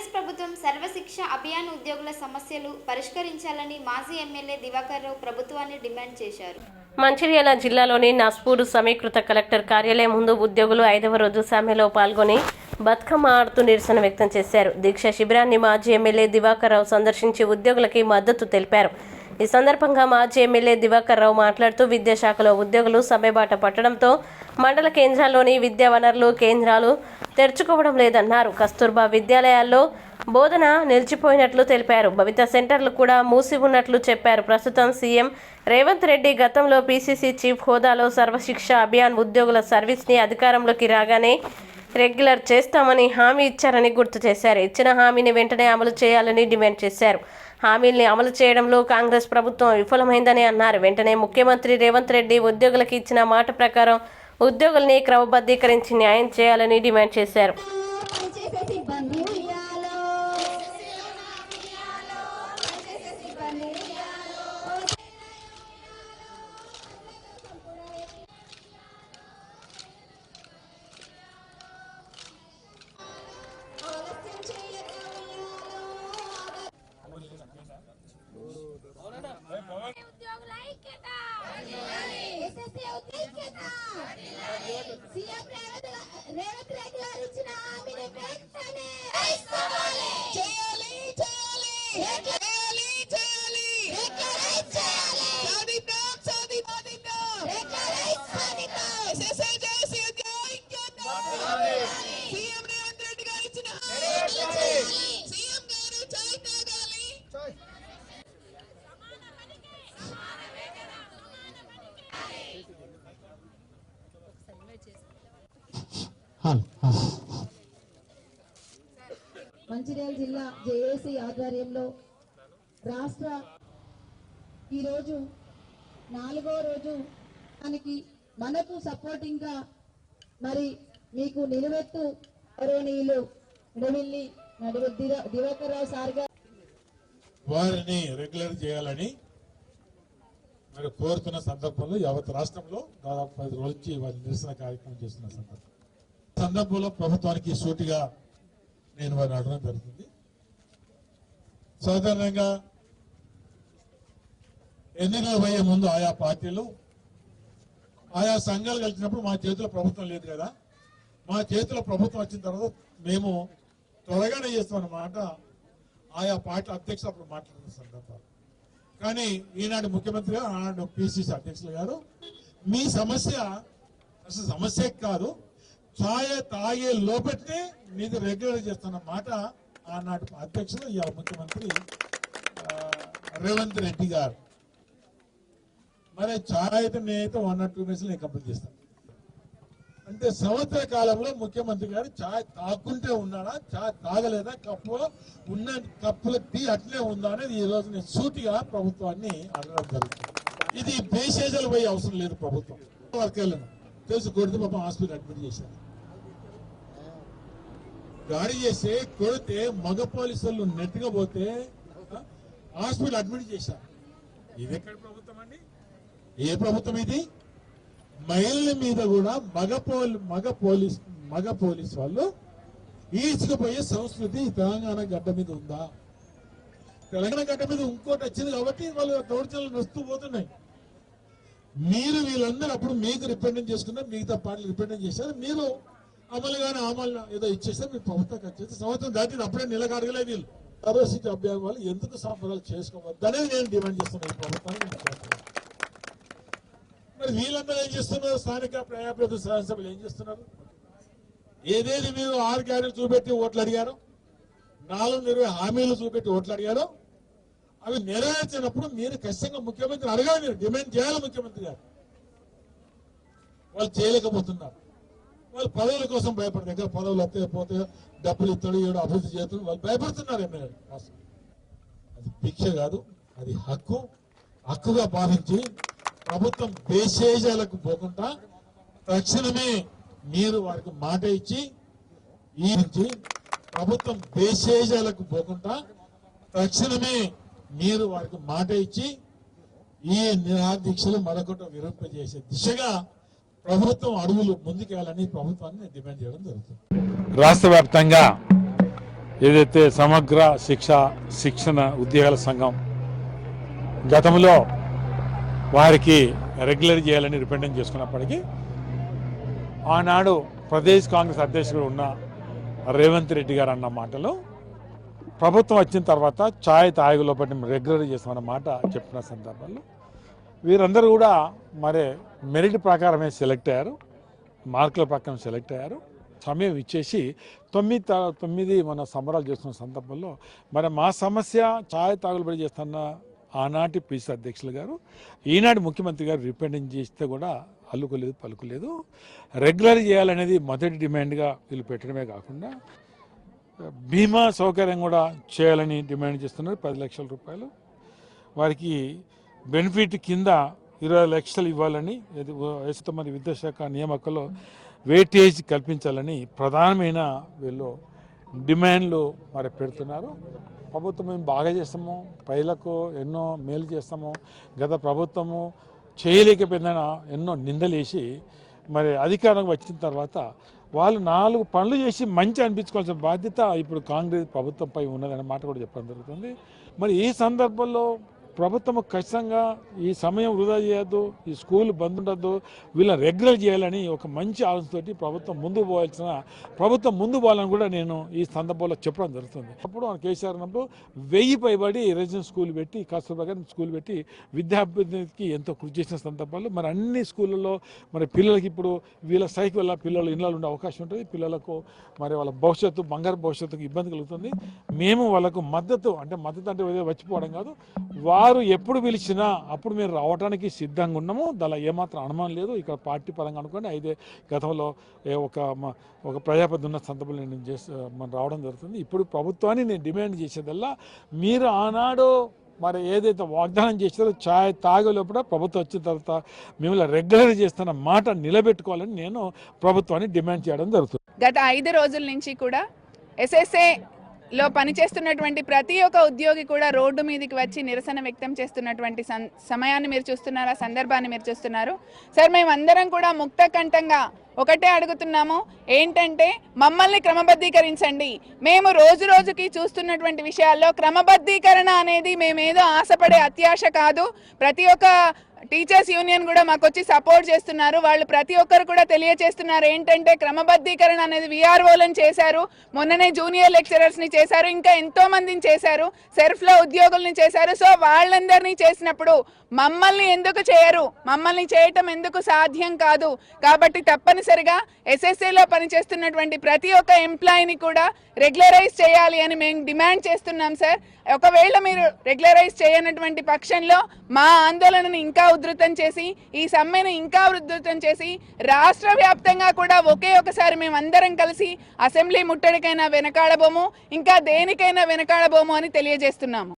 కాంగ్రెస్ ప్రభుత్వం సర్వశిక్ష అభియాన్ ఉద్యోగుల సమస్యలు పరిష్కరించాలని మాజీ ఎమ్మెల్యే దివాకర్ రావు ప్రభుత్వాన్ని డిమాండ్ చేశారు. మంచిర్యాల జిల్లాలోని నస్పూర్ సమీకృత కలెక్టర్ కార్యాలయం ముందు ఉద్యోగులు 5వ రోజు సమ్మెలో పాల్గొని బతుకమ్మ ఆడుతూ నిరసన వ్యక్తం చేశారు. దీక్ష శిబిరాన్ని మాజీ ఎమ్మెల్యే దివాకర్ రావు సందర్శించి ఉద్యోగులకి మద్దతు తెలిపారు. ఈ సందర్భంగా మాజీ ఎమ్మెల్యే దివాకర్ రావు మాట్లాడుతూ విద్యాశాఖలో ఉద్యోగులు సమ్మెబాట పట్టడంతో మండల కేంద్రాల్లోని విద్యా వనరులు కేంద్రాలు తెరుచుకోవడం లేదన్నారు. కస్తూర్బా విద్యాలయాల్లో బోధన నిలిచిపోయినట్లు తెలిపారు. భవిత సెంటర్లు కూడా మూసి ఉన్నట్లు చెప్పారు. ప్రస్తుతం సీఎం రేవంత్ రెడ్డి గతంలో పీసీసీ చీఫ్ హోదాలో సర్వశిక్ష అభియాన్ ఉద్యోగుల సర్వీస్ని అధికారంలోకి రాగానే రెగ్యులర్ చేస్తామని హామీ ఇచ్చారని గుర్తు చేశారు. ఇచ్చిన హామీని వెంటనే అమలు చేయాలని డిమాండ్ చేశారు. హామీల్ని అమలు చేయడంలో కాంగ్రెస్ ప్రభుత్వం విఫలమైందని అన్నారు. వెంటనే ముఖ్యమంత్రి రేవంత్ రెడ్డి ఉద్యోగులకు ఇచ్చిన మాట ప్రకారం ఉద్యోగుల్ని క్రమబద్ధీకరించి న్యాయం చేయాలని డిమాండ్ చేశారు. మంచిర్యాల జిల్లా జేఏసీ ఆధ్వర్యంలో రాష్ట్ర ఈరోజు 4వ రోజు మనకు సపోర్టింగ్ గా మరి మీకు నిలువెత్తు గౌరవనీయులు దివాకర్ రావు సార్ గారు వారిని రెగ్యులర్ చేయాలని మరి కోరుతున్న సందర్భంలో యావత్ రాష్ట్రంలో దాదాపు 10 రోజుల నుంచి వారి నిరసన కార్యక్రమం చేస్తున్న సందర్భంలో ప్రభుత్వానికి సూటిగా నేను వారిని అడగడం జరుగుతుంది. సాధారణంగా ఎన్నికలు పోయే ముందు ఆయా పార్టీలు ఆయా సంఘాలు కలిసినప్పుడు మా చేతిలో ప్రభుత్వం లేదు కదా, మా చేతిలో ప్రభుత్వం వచ్చిన తర్వాత మేము త్వరగానే చేస్తామన్నమాట ఆయా పార్టీ అధ్యక్షులు అప్పుడు మాట్లాడుతున్న సందర్భాలు. కానీ ఈనాడు ముఖ్యమంత్రి గారు ఆనాడు పిసిసి అధ్యక్షులు గారు మీ సమస్య అసలు సమస్య కాదు, తాగే లోపట్నే మీకు రెగ్యులర్ చేస్తున్న మాట ఆనాటి అధ్యక్షులు ఈ ముఖ్యమంత్రి రేవంత్ రెడ్డి గారు. మరి ఛాయ్ అయితే నేనైతే 1 or 2 days నేను కంప్లీట్ చేస్తాను. అంటే సంవత్సర కాలంలో ముఖ్యమంత్రి గారు ఛాయ్ తాగుకుంటే ఉన్నాడా, ఛాయ్ తాగలేదా, కప్పులో ఉన్న కప్పుల టీ అట్లే ఉందా అనేది ఈ రోజు నేను సూటిగా ప్రభుత్వాన్ని అడగడం జరుగుతుంది. ఇది బేసేజలు పోయే అవసరం లేదు. ప్రభుత్వం వరకు వెళ్ళను తెలుసు, కొడితే పాపం హాస్పిటల్ అడ్మిట్ చేశారు. గాడి చేస్తే కొడితే మగ పోలీసులు నెట్గా పోతే హాస్పిటల్ అడ్మిట్ చేశారు. ఇది ఎక్కడ ప్రభుత్వం అండి? ఏ ప్రభుత్వం ఇది? మహిళల మీద కూడా మగ పోలీస్ వాళ్ళు ఈడ్చుకుపోయే సంస్కృతి తెలంగాణ గడ్డ మీద ఉందా? తెలంగాణ గడ్డ మీద ఇంకోటి వచ్చింది కాబట్టి వాళ్ళు దౌర్జన్యాలు నడుస్తూ పోతున్నాయి. మీరు వీళ్ళందరూ అప్పుడు మీకు రిప్రజెంట్ చేసుకున్నారు, మిగతా పార్టీలు రిప్రజెంట్ చేశారు. మీరు అమలు ఏదో ఇచ్చేస్తే మీరు ప్రభుత్వం వచ్చేసి సంవత్సరం దాటిని అప్పుడే నిలకడగలేదు. వీళ్ళు సర్వశిక్ష అభ్యాసం వాళ్ళు ఎందుకు సంబరాలు చేసుకోవద్దు అనేది నేను డిమాండ్ చేస్తున్నాను ఈ ప్రభుత్వాన్ని. మరి వీళ్ళందరూ ఏం చేస్తున్నారు? స్థానిక ప్రజాప్రతినిధులు శాసనసభ్యులు ఏం చేస్తున్నారు? ఏదేది మీరు 6 గ్యారెంటీలు చూపెట్టి ఓట్లు అడిగారు, 420 హామీలు చూపెట్టి ఓట్లు అడిగారు, అవి నెరవేర్చినప్పుడు మీరు ఖచ్చితంగా ముఖ్యమంత్రి అడగాలి, మీరు డిమాండ్ చేయాలి. ముఖ్యమంత్రి గారు వాళ్ళు చేయలేకపోతున్నారు. వాళ్ళు పదవుల కోసం భయపడతారు. దగ్గర పదవులు వస్తే పోతే డబ్బులు ఇస్తాడు, ఏడు అభివృద్ధి చేస్తాడు, వాళ్ళు భయపడుతున్నారు. ఎమ్మెల్యే అది భిక్ష కాదు, అది హక్కుగా భావించి ప్రభుత్వం బేసేజాలకు పోకుండా తక్షణమే మీరు వారికి మాట ఇచ్చి ప్రభుత్వం బేసేజాలకు పోకుండా తక్షణమే మీరు వారికి మాట ఇచ్చి ఈ నిరాదీక్షలు మరొకటి విరమింపజేసే దిశగా ప్రభుత్వం అడుగులు ముందుకెళ్ళాలని ప్రభుత్వాన్ని డిమాండ్ చేయడం జరుగుతుంది. రాష్ట్ర వ్యాప్తంగా ఏదైతే సమగ్ర శిక్షణ ఉద్యోగాల సంఘం గతంలో వారికి రెగ్యులర్ చేయాలని రిప్రజెంట్ చేసుకున్నప్పటికీ ఆనాడు ప్రదేశ్ కాంగ్రెస్ అధ్యక్షుడు ఉన్న రేవంత్ రెడ్డి గారు అన్న మాటలు ప్రభుత్వం వచ్చిన తర్వాత ఛాయ్ తాగు లోపల రెగ్యులర్ చేస్తామన్న మాట చెప్పిన సందర్భంలో వీరందరూ కూడా మరి మెరిట్ ప్రకారమే సెలెక్ట్ అయ్యారు, మార్కుల ప్రకారం సెలెక్ట్ అయ్యారు. సమయం ఇచ్చేసి 9 మన సంబరాలు చేస్తున్న సందర్భంలో మరి మా సమస్య ఛాయ్ తాగులు పడి చేస్తున్న ఆనాటి పిసి అధ్యక్షులు గారు ఈనాటి ముఖ్యమంత్రి గారు రిప్రజెంట్ చేస్తే కూడా అల్లుకోలేదు పలుకులేదు. రెగ్యులర్ చేయాలనేది మొదటి డిమాండ్గా వీళ్ళు పెట్టడమే కాకుండా బీమా సౌకర్యం కూడా చేయాలని డిమాండ్ చేస్తున్నారు. 10 లక్షల రూపాయలు వారికి బెనిఫిట్ కింద 20 లక్షలు ఇవ్వాలని మరి విద్యాశాఖ నియామకంలో వెయిటేజ్ కల్పించాలని ప్రధానమైన వీళ్ళు డిమాండ్లు మరి పెడుతున్నారు. ప్రభుత్వం మేము బాగా చేస్తాము, ప్రజలకు ఎన్నో మేలు చేస్తాము, గత ప్రభుత్వము చేయలేకపోయినా ఎన్నో నిందలేసి మరి అధికారంగా వచ్చిన తర్వాత వాళ్ళు 4 పనులు చేసి మంచి అనిపించుకోవాల్సిన బాధ్యత ఇప్పుడు కాంగ్రెస్ ప్రభుత్వంపై ఉన్నదనే మాట కూడా చెప్పడం జరుగుతుంది. మరి ఈ సందర్భంలో ప్రభుత్వం ఖచ్చితంగా ఈ సమయం వృధా చేయొద్దు, ఈ స్కూల్ బంద్ ఉండద్దు, వీళ్ళని రెగ్యులర్ చేయాలని ఒక మంచి ఆలోచనతోటి ప్రభుత్వం ముందు పోవాలని కూడా నేను ఈ సందర్భంలో చెప్పడం జరుగుతుంది. అప్పుడు మన కేసీఆర్ ఉన్నప్పుడు 1000 పైబడి రెసిడెన్స్ స్కూల్ పెట్టి కస్తూర్బా గాంధీ స్కూల్ పెట్టి విద్యాభివృద్ధికి ఎంతో కృషి చేసిన సందర్భాల్లో మరి అన్ని స్కూళ్ళల్లో మరి పిల్లలకి ఇప్పుడు వీళ్ళ స్థాయికి వల్ల పిల్లలు ఇళ్ళలో ఉండే అవకాశం ఉంటుంది. పిల్లలకు మరి వాళ్ళ భవిష్యత్తు బంగారు భవిష్యత్తుకు ఇబ్బంది కలుగుతుంది. మేము వాళ్ళకు మద్దతు అంటే వచ్చిపోవడం కాదు, వారు ఎప్పుడు పిలిచినా అప్పుడు మేము రావడానికి సిద్ధంగా ఉన్నాము. దానిలో ఏమాత్రం అనుమానం లేదు. ఇక్కడ పార్టీ పరంగా అనుకోండి అయితే గతంలో ఒక ప్రజాపతి ఉన్న సందర్భంలో నేను మనం రావడం జరుగుతుంది. ఇప్పుడు ప్రభుత్వాన్ని నేను డిమాండ్ చేసేదల్లా మీరు ఆనాడు మరి ఏదైతే వాగ్దానం చేశారో ఛాయ్ తాగేలోపల ప్రభుత్వం వచ్చిన తర్వాత మిమ్మల్ని రెగ్యులర్ చేస్తున్న మాట నిలబెట్టుకోవాలని నేను ప్రభుత్వాన్ని డిమాండ్ చేయడం జరుగుతుంది. గత 5 రోజుల నుంచి కూడా SSAలో పనిచేస్తున్నటువంటి ప్రతి ఒక్క ఉద్యోగి కూడా రోడ్డు మీదకి వచ్చి నిరసన వ్యక్తం చేస్తున్నటువంటి సమయాన్ని మీరు చూస్తున్నారు, ఆ సందర్భాన్ని మీరు చూస్తున్నారు. సార్ మేమందరం కూడా ముక్త కంఠంగా ఒకటే అడుగుతున్నాము, ఏంటంటే మమ్మల్ని క్రమబద్ధీకరించండి. మేము రోజు రోజుకి చూస్తున్నటువంటి విషయాల్లో క్రమబద్ధీకరణ అనేది మేమేదో ఆశపడే అత్యాశ కాదు. ప్రతి ఒక్క టీచర్స్ యూనియన్ కూడా మాకు వచ్చి సపోర్ట్ చేస్తున్నారు. వాళ్ళు ప్రతి ఒక్కరు కూడా తెలియజేస్తున్నారు ఏంటంటే క్రమబద్ధీకరణ అనేది VROలను చేశారు, మొన్ననే జూనియర్ లెక్చరర్స్ని చేశారు, ఇంకా ఎంతో మందిని చేశారు, సెర్ఫ్లో ఉద్యోగుల్ని చేశారు. సో వాళ్ళందరినీ చేసినప్పుడు మమ్మల్ని ఎందుకు చేయరు, మమ్మల్ని చేయటం ఎందుకు సాధ్యం కాదు. కాబట్టి తప్పనిసరిగా SSAలో పనిచేస్తున్నటువంటి ప్రతి ఒక్క ఎంప్లాయీని కూడా రెగ్యులరైజ్ చేయాలి అని మేము డిమాండ్ చేస్తున్నాం సార్. ఒకవేళ మీరు రెగ్యులరైజ్ చేయనటువంటి పక్షంలో మా ఆందోళనను ఇంకా ఉధృతం చేసి ఈ సమ్మెను ఇంకా ఉధృతం చేసి రాష్ట్ర వ్యాప్తంగా కూడా ఒకే ఒకసారి మేమందరం కలిసి అసెంబ్లీ ముట్టడికైనా వెనకాడబోము, ఇంకా దేనికైనా వెనకాడబోము అని తెలియజేస్తున్నాము.